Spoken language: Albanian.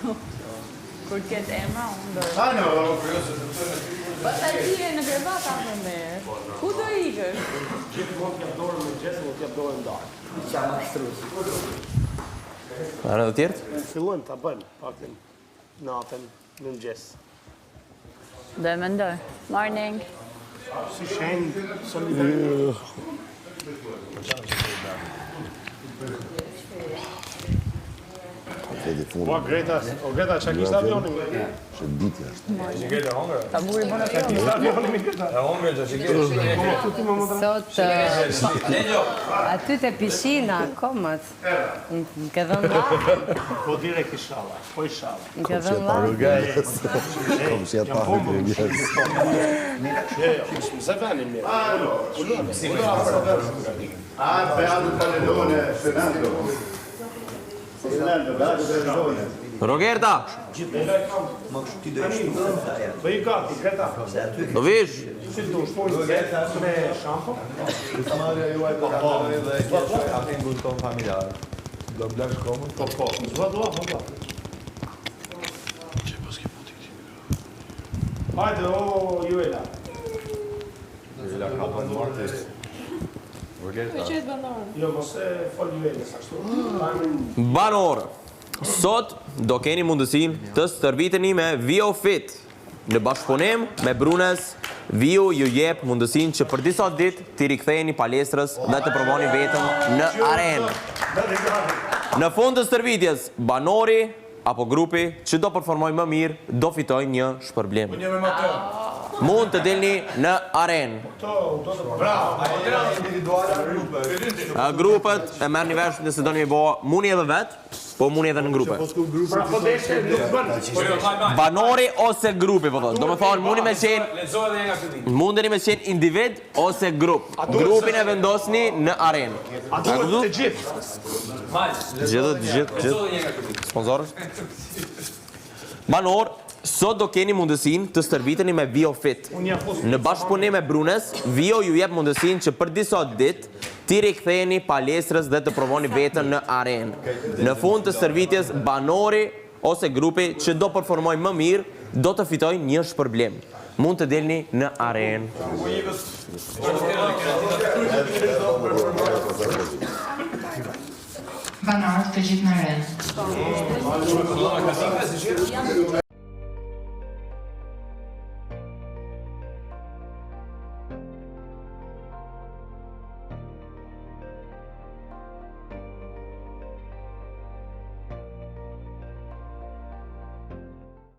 Kur t'ket emra, unë do... Po të tije në krevat apo me? Ku do ikësh? Gjithmonë t'jap dorën me gjesë, o t'jap dorën ndarë. Qama shtrus. Are të tjertë? Fillojmë ta bëjmë, paktën natën në mëngjes. Do e mendoj. Morning. Si shenjë solidaritet. Po Greta, çka kishte avionin? Që ditja është. Ta buri bona Kishte avionin me Greta. Sot aty te piscina, komët. Ke dhënë lak? Po direkt inshallah, po inshallah. Ke dhënë lak? Kom si ata hëngërjes. Se vani mirë. Beato Palledone, Fernando. Rogerta! Po i gati, Greta. Do vish? Si do shpojnë me shampo? Marja juaj do kaloj dhe keqoj atin guston familjar. Do blash komën? Po, zva dua. Hajde, o, Juela. Juela ka për martes. Jo, mos e fol Juela, ashtu. Banor, sot do keni mundësin të stërviteni me VioFit. Në bashkëpunim me Brunes, Vio ju jep mundësin që për disa dit t'i rikthejeni palestrës dhe të provoni vetëm në arenë. Në fund të stërvitjes, banori apo grupi që do performoj më mirë do fitoj një shpërblim. Mund të dilni në arenë. Grupet e merr një vesh nëse do një bo, muni edhe vetë, po muni edhe në grupe. Banori ose grupi, po thotë. Do më thonë, mundeni me qenë individ ose grup. Grupin e vendosni në arenë. A duhet të gjithë? Gjithë. Sponsorës? Banor, sot do keni mundësin të stërviteni me VioFit. Në bashkëpunim me Brunes, Vio ju jep mundësin që për disa dit ti riktheni palestrës dhe të provoni vetën në arenë. Në fund të stërvitjes, banori ose grupi që do performoj më mirë do të fitoj një shpërblim. Mund të delni në arenë. Banor të gjithë në arenë.